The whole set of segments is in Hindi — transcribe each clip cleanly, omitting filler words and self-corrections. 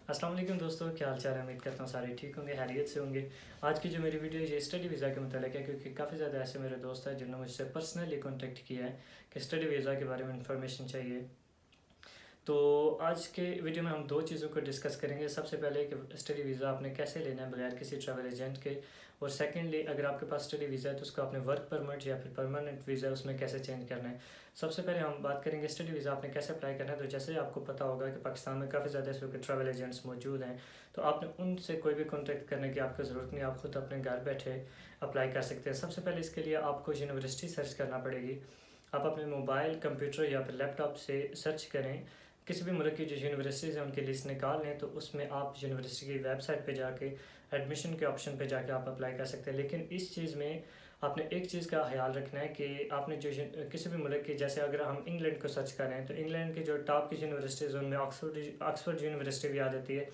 अस्सलाम वालेकुम दोस्तों, क्या हाल चाल है। उम्मीद करता हूँ सारे ठीक होंगे, हैरियत से होंगे। आज की जो मेरी वीडियो है ये स्टडी वीज़ा के मतलब है, क्योंकि काफ़ी ज़्यादा ऐसे मेरे दोस्त हैं जिन्होंने मुझसे पर्सनली कॉन्टेक्ट किया है कि स्टडी वीज़ा के बारे में इंफॉर्मेशन चाहिए। तो आज के वीडियो में हम दो चीज़ों को डिस्कस करेंगे। सबसे पहले कि स्टडी वीज़ा आपने कैसे लेना है बगैर किसी ट्रैवल एजेंट के, और सेकेंडली अगर आपके पास स्टडी वीज़ा है तो उसको आपने वर्क परमिट या फिर परमानेंट वीज़ा उसमें कैसे चेंज करना है। सबसे पहले हम बात करेंगे स्टडी वीज़ा आपने कैसे अप्लाई करना है। तो जैसे आपको पता होगा कि पाकिस्तान में काफ़ी ज़्यादा इस वक्त ट्रैवल एजेंट्स मौजूद हैं, तो आपने उनसे कोई भी कॉन्टैक्ट करने की आपको ज़रूरत नहीं, आप खुद अपने घर बैठे अप्लाई कर सकते हैं। सबसे पहले इसके लिए आपको यूनिवर्सिटी सर्च करना पड़ेगी। आप अपने मोबाइल, कंप्यूटर या फिर लैपटॉप से सर्च करें, किसी भी मुल्क की जो यूनिवर्सिटीज़ हैं उनकी लिस्ट निकाल लें, तो उसमें आप यूनिवर्सिटी की वेबसाइट पे जाके एडमिशन के ऑप्शन पे जाके आप अप्लाई कर सकते हैं। लेकिन इस चीज़ में आपने एक चीज़ का ख्याल रखना है कि आपने जो किसी भी मुल्क की, जैसे अगर हम इंग्लैंड को सर्च करें तो इंग्लैंड की जो टॉप की यूनिवर्सिटीज़ उनमें ऑक्सफोर्ड यूनिवर्सिटी भी आ जाती है।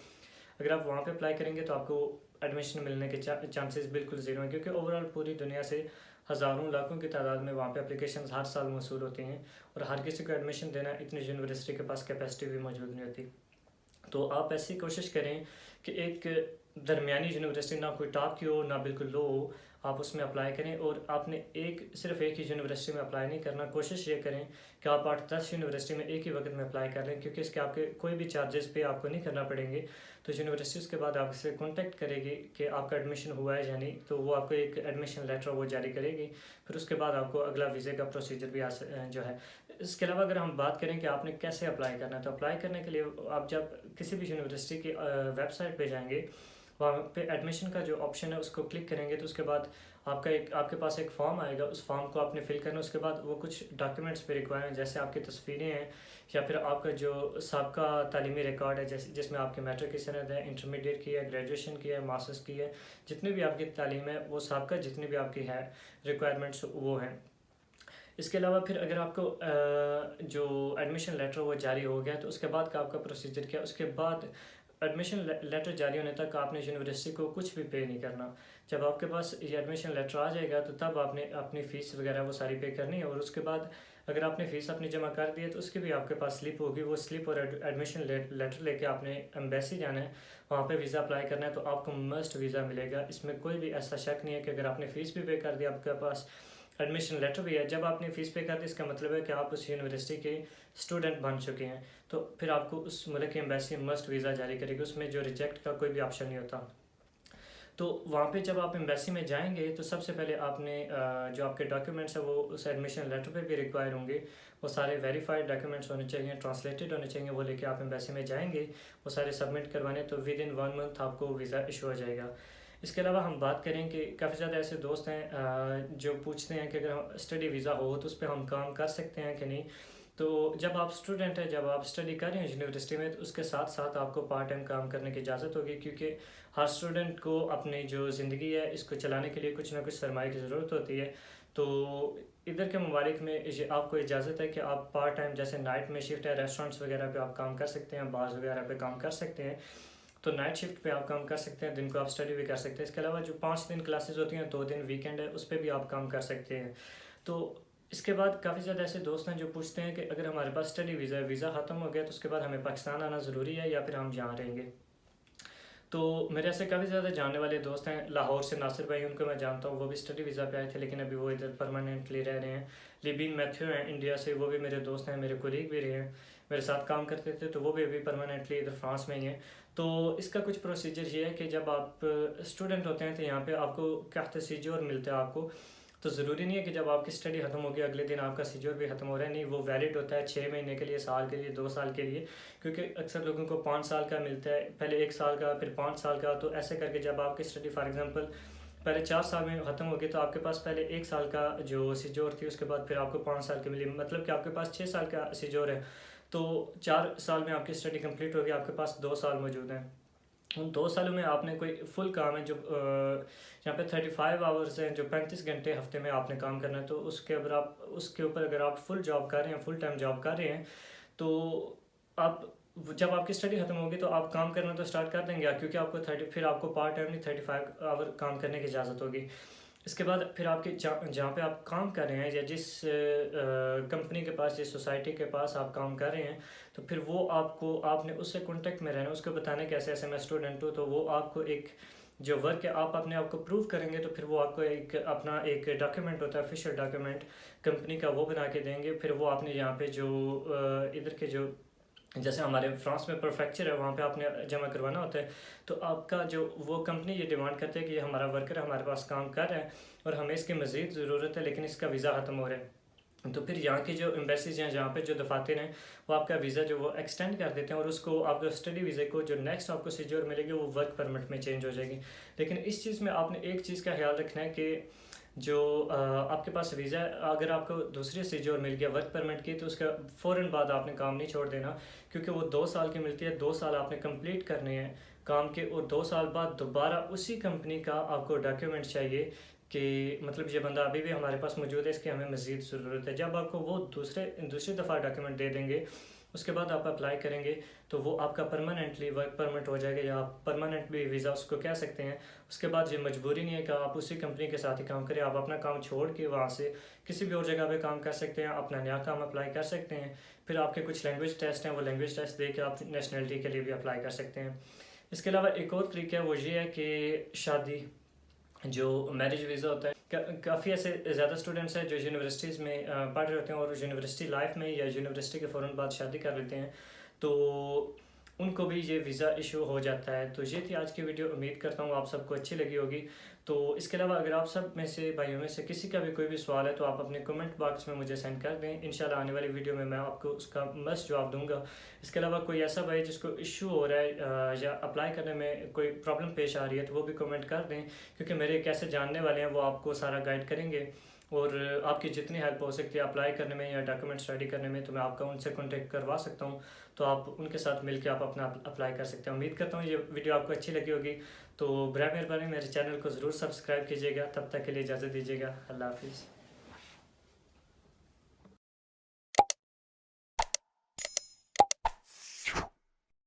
अगर आप वहाँ पे अप्लाई करेंगे तो आपको एडमिशन मिलने के चांसेस बिल्कुल ज़ीरो हैं, क्योंकि ओवरऑल पूरी दुनिया से हज़ारों लाखों की तादाद में वहाँ पे एप्लीकेशंस हर साल मौसूल होती हैं, और हर किसी को एडमिशन देना इतनी यूनिवर्सिटी के पास कैपेसिटी भी मौजूद नहीं होती। तो आप ऐसी कोशिश करें कि एक दरमियानी यूनिवर्सिटी, ना कोई टॉप की हो ना बिल्कुल लो हो, आप उसमें अप्लाई करें। और आपने सिर्फ एक ही यूनिवर्सिटी में अप्लाई नहीं करना, कोशिश ये करें कि आप 8-10 यूनिवर्सिटी में एक ही वक्त में अप्लाई कर लें, क्योंकि इसके आपके कोई भी चार्जेस पे आपको नहीं करना पड़ेंगे। तो यूनिवर्सिटी उसके बाद आपसे कॉन्टैक्ट करेगी कि आपका एडमिशन हुआ है या नहीं, तो वो आपको एक एडमिशन लेटर वो जारी करेगी। फिर उसके बाद आपको अगला वीज़े का प्रोसीजर भी जो है। इसके अलावा अगर हम बात करें कि आपने कैसे अप्लाई करना है, तो अप्लाई करने के लिए आप जब किसी भी यूनिवर्सिटी की वेबसाइट पे जाएंगे, वहाँ पे एडमिशन का जो ऑप्शन है उसको क्लिक करेंगे, तो उसके बाद आपके पास एक फॉर्म आएगा, उस फॉर्म को आपने फिल करना है। उसके बाद वो कुछ डॉक्यूमेंट्स पे रिक्वायर हैं, जैसे आपकी तस्वीरें हैं या फिर आपका जो सबका तालीमी रिकॉर्ड है, जैसे जिसमें आपकी मैट्रिक की सनद है, इंटरमीडिएट की है, ग्रेजुएशन की है, मास्टर्स की है, जितनी भी आपकी तालीम है वो सबका जितनी भी आपकी है रिक्वायरमेंट्स वो हैं। इसके अलावा फिर अगर आपको जो एडमिशन लेटर वो जारी हो गया, तो उसके बाद का आपका प्रोसीजर क्या है। उसके बाद एडमिशन लेटर जारी होने तक आपने यूनिवर्सिटी को कुछ भी पे नहीं करना। जब आपके पास ये एडमिशन लेटर आ जाएगा तो तब आपने अपनी फ़ीस वगैरह वो सारी पे करनी है, और उसके बाद अगर आपने फ़ीस अपनी जमा कर दी है तो उसकी भी आपके पास स्लिप होगी। वो स्लिप और एडमिशन लेटर लेके आपने एम्बेसी जाना है, वहाँ पे वीज़ा अप्लाई करना है, तो आपको मस्ट वीज़ा मिलेगा। इसमें कोई भी ऐसा शक नहीं है कि अगर आपने फ़ीस भी पे कर दी, आपके पास एडमिशन लेटर भी है। जब आपने फ़ीस पे कर दी, इसका मतलब है कि आप उस यूनिवर्सिटी के स्टूडेंट बन चुके हैं, तो फिर आपको उस मुल्क की एम्बेसी मस्ट वीज़ा जारी करेगी, उसमें जो रिजेक्ट का कोई भी ऑप्शन नहीं होता। तो वहाँ पे जब आप एम्बेसी में जाएंगे तो सबसे पहले आपने जो आपके डॉक्यूमेंट्स हैं वो उस एडमिशन लेटर पे भी रिक्वायर होंगे। वो सारे वेरीफाइड डॉक्यूमेंट्स होने चाहिए, ट्रांसलेटेड होने चाहिए, वो लेके आप एम्बेसी में जाएंगे, वो सारे सबमिट करवाने, तो विद इन 1 मंथ आपको वीज़ा इशू हो जाएगा। इसके अलावा हम बात करें कि काफ़ी ज़्यादा ऐसे दोस्त हैं जो पूछते हैं कि अगर हम स्टडी वीज़ा हो तो उस पर हम काम कर सकते हैं कि नहीं। तो जब आप स्टूडेंट हैं, जब आप स्टडी कर रहे हैं यूनिवर्सिटी में, तो उसके साथ साथ आपको पार्ट टाइम काम करने की इजाज़त होगी, क्योंकि हर स्टूडेंट को अपनी जो ज़िंदगी है इसको चलाने के लिए कुछ ना कुछ सरमाए की ज़रूरत होती है। तो इधर के ममालिक में आपको इजाज़त है कि आप पार्ट टाइम, जैसे नाइट में शिफ्ट है, रेस्टोरेंट्स वगैरह पे आप काम कर सकते हैं, बार्स वगैरह पे काम कर सकते हैं, तो नाइट शिफ्ट पे आप काम कर सकते हैं, दिन को आप स्टडी भी कर सकते हैं। इसके अलावा जो 5 दिन क्लासेस होती हैं, 2 दिन वीकेंड है, उस पर भी आप काम कर सकते हैं। तो इसके बाद काफ़ी ज़्यादा ऐसे दोस्त हैं जो पूछते हैं कि अगर हमारे पास स्टडी वीज़ा है, वीज़ा ख़त्म हो गया, तो उसके बाद हमें पाकिस्तान आना ज़रूरी है या फिर हम यहाँ रहेंगे। तो मेरे ऐसे काफ़ी ज़्यादा जानने वाले दोस्त हैं। लाहौर से नासिर भाई, उनको मैं जानता हूँ, वो भी स्टडी वीज़ा पे आए थे, लेकिन अभी वो इधर परमानेंटली रह रहे हैं। लिबिन मैथ्यू हैं इंडिया से, वो भी मेरे दोस्त हैं, मेरे कोलीग भी रहे हैं, मेरे साथ काम करते थे, तो वो भी अभी परमानेंटली इधर फ्रांस में ही हैं। तो इसका कुछ प्रोसीजर ये है कि जब आप स्टूडेंट होते हैं तो यहाँ पे आपको क्या सीजोर मिलता है आपको। तो ज़रूरी नहीं है कि जब आपकी स्टडी ख़त्म होगी अगले दिन आपका सीजोर भी ख़त्म हो रहा है, नहीं, वो वैलिड होता है 6 महीने के लिए, साल के लिए, 2 साल के लिए। क्योंकि अक्सर लोगों को 5 साल का मिलता है, पहले 1 साल का, फिर 5 साल का। तो ऐसे करके जब आपकी स्टडी फॉर एग्जांपल पहले 4 साल में ख़त्म होगी, तो आपके पास पहले 1 साल का जो सिजोर थी, उसके बाद फिर आपको 5 साल की मिली, मतलब कि आपके पास 6 साल का सिजोर है। तो 4 साल में आपकी स्टडी कंप्लीट होगी, आपके पास 2 साल मौजूद हैं। उन 2 सालों में आपने कोई फुल काम है जो यहाँ पे 35 आवर्स हैं, जो 35 घंटे हफ्ते में आपने काम करना है, तो उसके ऊपर अगर आप फुल जॉब कर रहे हैं, फुल टाइम जॉब कर रहे हैं, तो आप जब आपकी स्टडी खत्म होगी तो आप काम करना तो स्टार्ट कर देंगे, क्योंकि आपको 30, फिर आपको पार्ट टाइम नहीं 35 आवर काम करने की इजाज़त होगी। इसके बाद फिर आपके जहाँ पे आप काम कर रहे हैं या जिस कंपनी के पास, जिस सोसाइटी के पास आप काम कर रहे हैं, तो फिर वो आपको, आपने उससे कांटेक्ट में रहना, उसको बताने कैसे ऐसे मैं स्टूडेंट हूँ, तो वो आपको एक जो वर्क है आप अपने आप को प्रूव करेंगे, तो फिर वो आपको एक अपना एक डॉक्यूमेंट होता है, ऑफिशियल डॉक्यूमेंट कंपनी का, वो बना के देंगे। फिर वो आपने यहाँ पे जो इधर के जो, जैसे हमारे फ्रांस में परफेक्चर है, वहाँ पे आपने जमा करवाना होता है, तो आपका जो वो कंपनी ये डिमांड करते हैं कि ये हमारा वर्कर हमारे पास काम कर रहा है और हमें इसकी मज़ीद ज़रूरत है, लेकिन इसका वीज़ा ख़त्म हो रहा है। तो फिर यहाँ की जो एम्बेसीज हैं, जहाँ पे जो दफातर हैं, वो आपका वीज़ा जो वो एक्सटेंड कर देते हैं और उसको आपको स्टडी वीज़े को जो नेक्स्ट आपको सिक्योर मिलेगी वो वर्क परमिट में चेंज हो जाएगी। लेकिन इस चीज़ में आपने एक चीज़ का ख्याल रखना है कि जो आपके पास वीज़ा, अगर आपको दूसरी सिक्योर मिल गया वर्क परमिट की, तो उसका फ़ौरन बाद आपने काम नहीं छोड़ देना, क्योंकि वो 2 साल की मिलती है। 2 साल आपने कंप्लीट करने हैं काम के, और 2 साल बाद दोबारा उसी कंपनी का आपको डॉक्यूमेंट चाहिए कि मतलब ये बंदा अभी भी हमारे पास मौजूद है, इसकी हमें मज़ीद ज़रूरत है। जब आपको वो दूसरी दफ़ा डॉक्यूमेंट दे देंगे, उसके बाद आप अप्लाई करेंगे, तो वो आपका परमानेंटली वर्क परमिट हो जाएगा, या आप परमानेंट भी वीज़ा उसको कह सकते हैं। उसके बाद ये मजबूरी नहीं है कि आप उसी कंपनी के साथ ही काम करें, आप अपना काम छोड़ के वहाँ से किसी भी और जगह पे काम कर सकते हैं, अपना नया काम अप्लाई कर सकते हैं। फिर आपके कुछ लैंग्वेज टेस्ट हैं, वो लैंग्वेज टेस्ट दे के आप नेशनलिटी के लिए भी अप्लाई कर सकते हैं। इसके अलावा एक और तरीका है, वो ये है कि शादी, जो मैरिज वीज़ा होता है, काफ़ी ऐसे ज़्यादा स्टूडेंट्स हैं जो यूनिवर्सिटीज़ में पढ़ रहे होते हैं और यूनिवर्सिटी लाइफ में या यूनिवर्सिटी के फ़ौरन बाद शादी कर लेते हैं, तो उनको भी ये वीज़ा इशू हो जाता है। तो ये थी आज की वीडियो, उम्मीद करता हूँ आप सबको अच्छी लगी होगी। तो इसके अलावा अगर आप सब में से, भाइयों में से किसी का भी कोई भी सवाल है, तो आप अपने कमेंट बॉक्स में मुझे सेंड कर दें। इंशाल्लाह आने वाली वीडियो में मैं आपको उसका मस्त जवाब दूंगा। इसके अलावा कोई ऐसा भाई जिसको इशू हो रहा है या अप्लाई करने में कोई प्रॉब्लम पेश आ रही है, तो वो भी कमेंट कर दें, क्योंकि मेरे एक ऐसे जानने वाले हैं, वो आपको सारा गाइड करेंगे और आपकी जितनी हेल्प हो सकती है अप्लाई करने में या डॉक्यूमेंट स्टडी करने में, तो मैं आपका उनसे कॉन्टेक्ट करवा सकता हूँ। तो आप उनके साथ मिलकर आप अपना अप्लाई कर सकते हैं। उम्मीद करता हूँ ये वीडियो आपको अच्छी लगी होगी। तो बराए मेहरबानी मेरे चैनल को ज़रूर सब्सक्राइब कीजिएगा। तब तक के लिए इजाज़त दीजिएगा। अल्लाह हाफिज़।